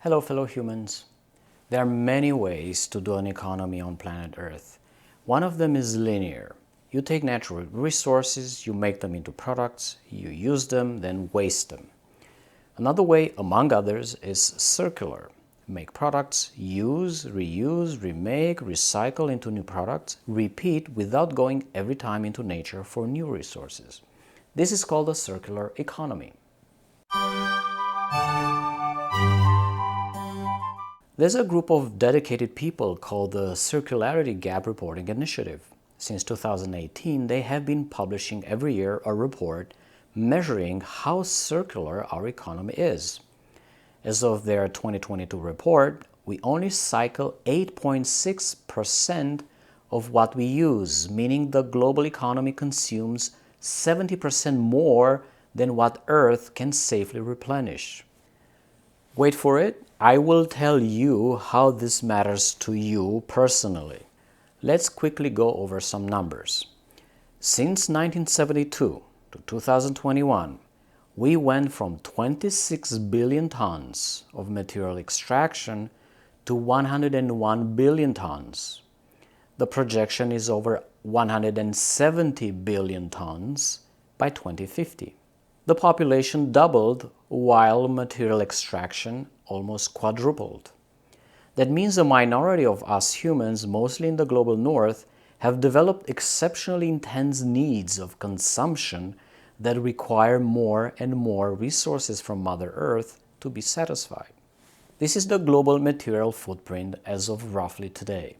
Hello, fellow humans. There are many ways to do an economy on planet Earth. One of them is linear. You take natural resources, you make them into products, you use them, then waste them. Another way, among others, is circular. Make products, use, reuse, remake, recycle into new products, repeat without going every time into nature for new resources. This is called a circular economy. There's a group of dedicated people called the Circularity Gap Reporting Initiative. Since 2018, they have been publishing every year a report measuring how circular our economy is. As of their 2022 report, we only cycle 8.6% of what we use, meaning the global economy consumes 70% more than what Earth can safely replenish. Wait for it, I will tell you how this matters to you personally. Let's quickly go over some numbers. Since 1972 to 2021, we went from 26 billion tons of material extraction to 101 billion tons. The projection is over 170 billion tons by 2050. The population doubled while material extraction almost quadrupled. That means a minority of us humans, mostly in the global north, have developed exceptionally intense needs of consumption that require more and more resources from Mother Earth to be satisfied. This is the global material footprint as of roughly today.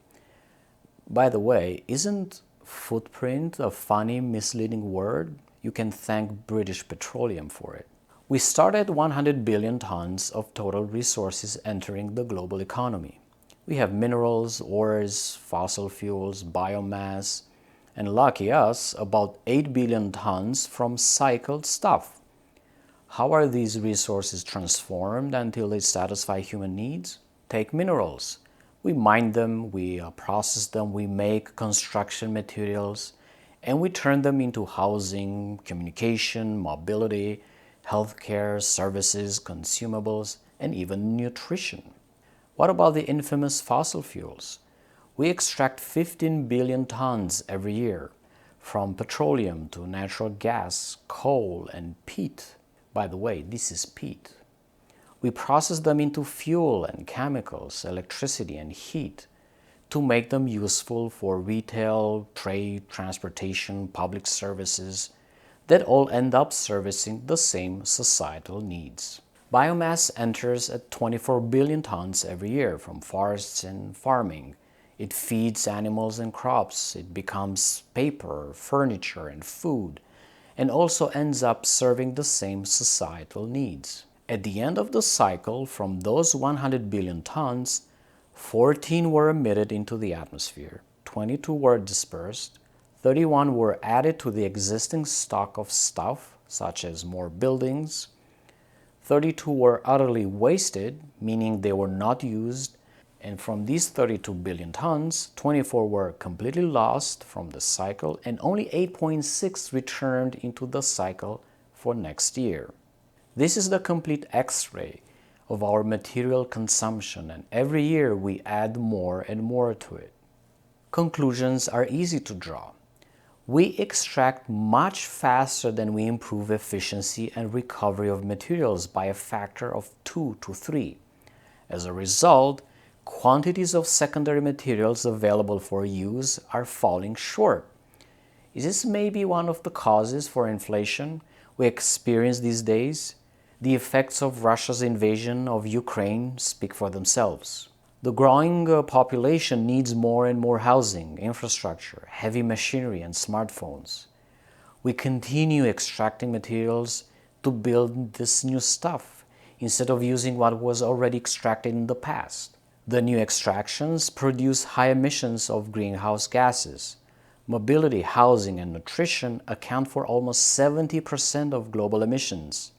By the way, isn't footprint a funny, misleading word? You can thank British Petroleum for it. We start at 100 billion tons of total resources entering the global economy. We have minerals, ores, fossil fuels, biomass, and lucky us, about 8 billion tons from cycled stuff. How are these resources transformed until they satisfy human needs? Take minerals. We mine them, we process them, we make construction materials, and we turn them into housing, communication, mobility, healthcare, services, consumables, and even nutrition. What about the infamous fossil fuels? We extract 15 billion tons every year, from petroleum to natural gas, coal, and peat. By the way, this is peat. We process them into fuel and chemicals, electricity and heat, to make them useful for retail, trade, transportation, public services that all end up servicing the same societal needs. Biomass enters at 24 billion tons every year from forests and farming. It feeds animals and crops. It becomes paper, furniture, and food, and also ends up serving the same societal needs. At the end of the cycle, from those 100 billion tons, 14 were emitted into the atmosphere, 22 were dispersed, 31 were added to the existing stock of stuff, such as more buildings, 32 were utterly wasted, meaning they were not used, and from these 32 billion tons, 24 were completely lost from the cycle, and only 8.6 returned into the cycle for next year. This is the complete X-ray of our material consumption, and every year we add more and more to it. Conclusions are easy to draw. We extract much faster than we improve efficiency and recovery of materials by a factor of 2 to 3. As a result, quantities of secondary materials available for use are falling short. Is this maybe one of the causes for inflation we experience these days? The effects of Russia's invasion of Ukraine speak for themselves. The growing population needs more and more housing, infrastructure, heavy machinery, and smartphones. We continue extracting materials to build this new stuff instead of using what was already extracted in the past. The new extractions produce high emissions of greenhouse gases. Mobility, housing, and nutrition account for almost 70% of global emissions.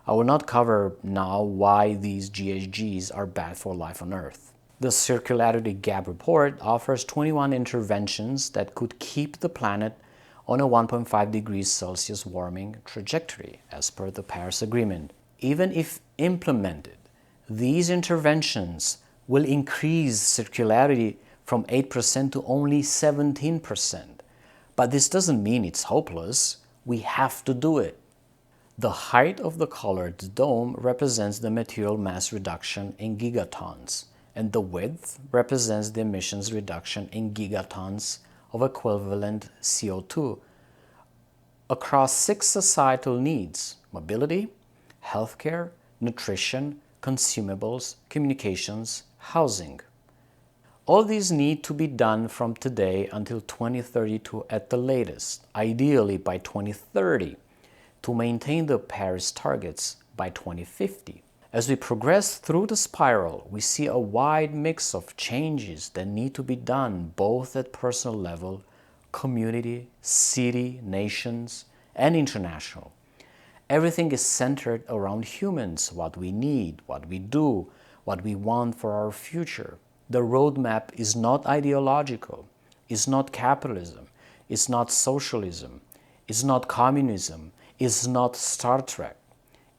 I will not cover now why these GHGs are bad for life on Earth. The Circularity Gap Report offers 21 interventions that could keep the planet on a 1.5 degrees Celsius warming trajectory as per the Paris Agreement. Even if implemented, These interventions will increase circularity from 8% to only 17%. But this doesn't mean it's hopeless. We have to do it. The height of the colored dome represents the material mass reduction in gigatons, and the width represents the emissions reduction in gigatons of equivalent CO2 across 6 societal needs: mobility, healthcare, nutrition, consumables, communications, housing. All these need to be done from today until 2032 at the latest, ideally by 2030, to maintain the Paris targets by 2050. As we progress through the spiral, we see a wide mix of changes that need to be done both at personal level, community, city, nations, and international. Everything is centered around humans, what we need, what we do, what we want for our future. The roadmap is not ideological, it's not capitalism, it's not socialism, it's not communism, it's not Star Trek.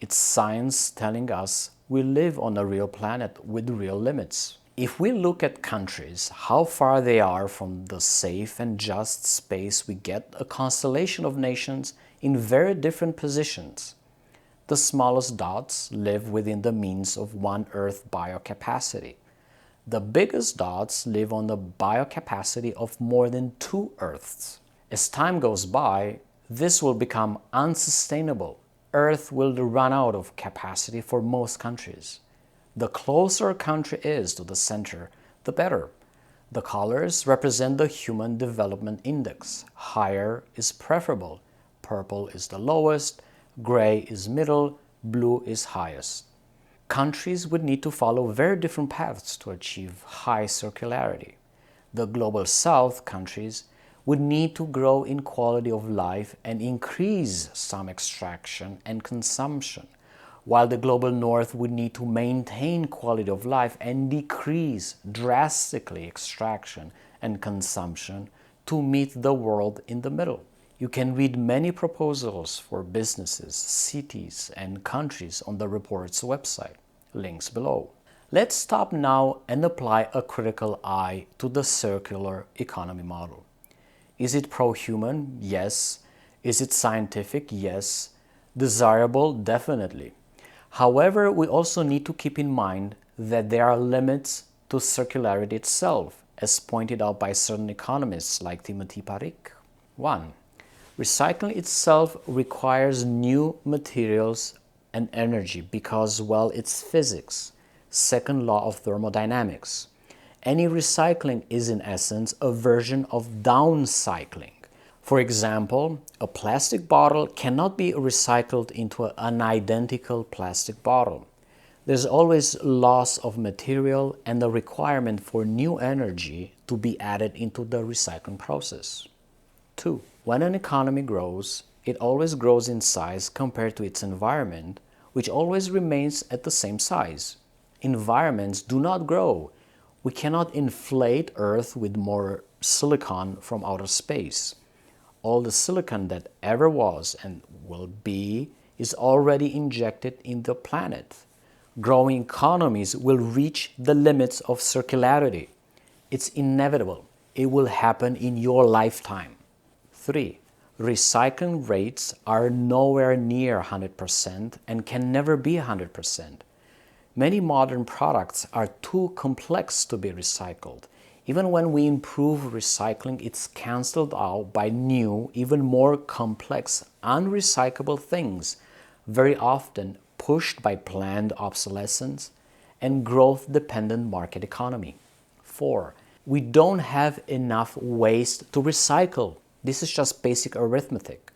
It's science telling us we live on a real planet with real limits. If we look at countries, how far they are from the safe and just space, we get a constellation of nations in very different positions. The smallest dots live within the means of one Earth biocapacity. The biggest dots live on the biocapacity of more than 2 Earths. As time goes by, this will become unsustainable. Earth will run out of capacity for most countries. The closer a country is to the center, the better. The colors represent the Human Development Index. Higher is preferable. Purple is the lowest, gray is middle, blue is highest. Countries would need to follow very different paths to achieve high circularity. The Global South countries would need to grow in quality of life and increase some extraction and consumption, while the Global North would need to maintain quality of life and decrease drastically extraction and consumption to meet the world in the middle. You can read many proposals for businesses, cities, and countries on the report's website. Links below. Let's stop now and apply a critical eye to the circular economy model. Is it pro-human? Yes. Is it scientific? Yes. Desirable? Definitely. However, we also need to keep in mind that there are limits to circularity itself, as pointed out by certain economists like Timothée Parrique. 1. Recycling itself requires new materials and energy because, well, it's physics. Second law of thermodynamics. Any recycling is in essence a version of downcycling. For example, a plastic bottle cannot be recycled into an identical plastic bottle. There's always loss of material and the requirement for new energy to be added into the recycling process. 2. When an economy grows, it always grows in size compared to its environment, which always remains at the same size. Environments do not grow. We cannot inflate Earth with more silicon from outer space. All the silicon that ever was and will be is already injected in the planet. Growing economies will reach the limits of circularity. It's inevitable. It will happen in your lifetime. 3. Recycling rates are nowhere near 100% and can never be 100%. Many modern products are too complex to be recycled. Even when we improve recycling, it's cancelled out by new, even more complex, unrecyclable things, very often pushed by planned obsolescence and growth-dependent market economy. 4. We don't have enough waste to recycle. This is just basic arithmetic.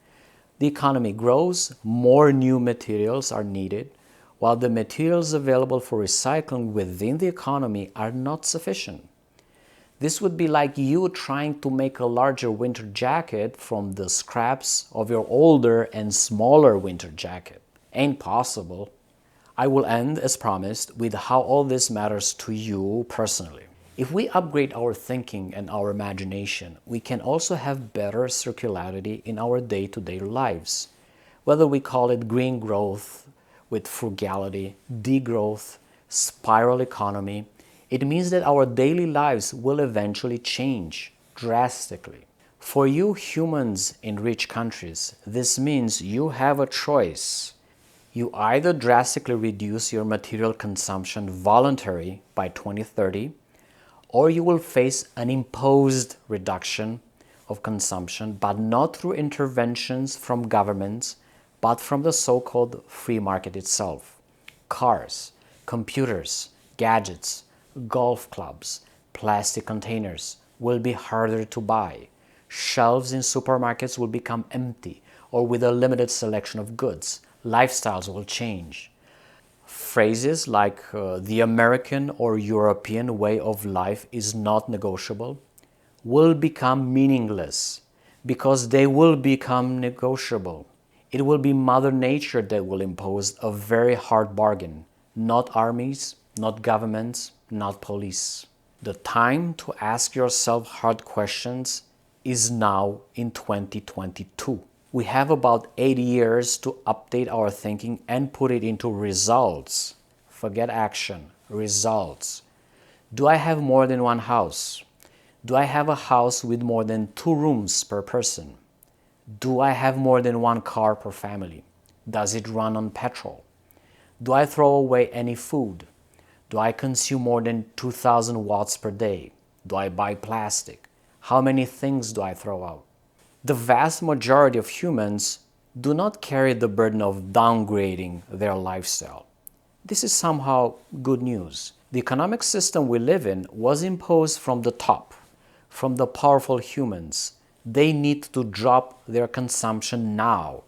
The economy grows, more new materials are needed, while the materials available for recycling within the economy are not sufficient. This would be like you trying to make a larger winter jacket from the scraps of your older and smaller winter jacket. Ain't possible. I will end, as promised, with how all this matters to you personally. If we upgrade our thinking and our imagination, we can also have better circularity in our day-to-day lives. Whether we call it green growth with frugality, degrowth, spiral economy, it means that our daily lives will eventually change drastically. For you humans in rich countries, this means you have a choice. You either drastically reduce your material consumption voluntarily by 2030, or you will face an imposed reduction of consumption, but not through interventions from governments, but from the so-called free market itself. Cars, computers, gadgets, golf clubs, plastic containers will be harder to buy. Shelves in supermarkets will become empty or with a limited selection of goods. Lifestyles will change. Phrases like the American or European way of life is not negotiable will become meaningless because they will become negotiable. It will be Mother Nature that will impose a very hard bargain, not armies, not governments, not police. The time to ask yourself hard questions is now in 2022. We have about 80 years to update our thinking and put it into results. Forget action, results. Do I have more than one house? Do I have a house with more than 2 rooms per person? Do I have more than 1 car per family? Does it run on petrol? Do I throw away any food? Do I consume more than 2,000 watts per day? Do I buy plastic? How many things do I throw out? The vast majority of humans do not carry the burden of downgrading their lifestyle. This is somehow good news. The economic system we live in was imposed from the top, from the powerful humans. They need to drop their consumption now.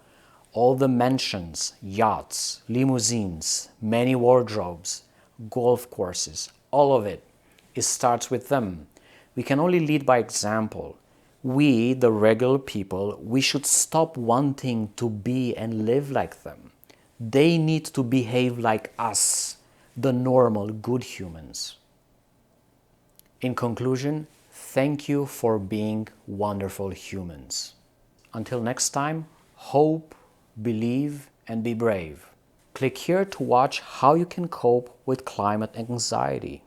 All the mansions, yachts, limousines, many wardrobes, golf courses, all of it starts with them. We can only lead by example. We, the regular people, we should stop wanting to be and live like them. They need to behave like us, the normal, good humans. In conclusion, thank you for being wonderful humans. Until next time, hope, believe, and be brave. Click here to watch how you can cope with climate anxiety.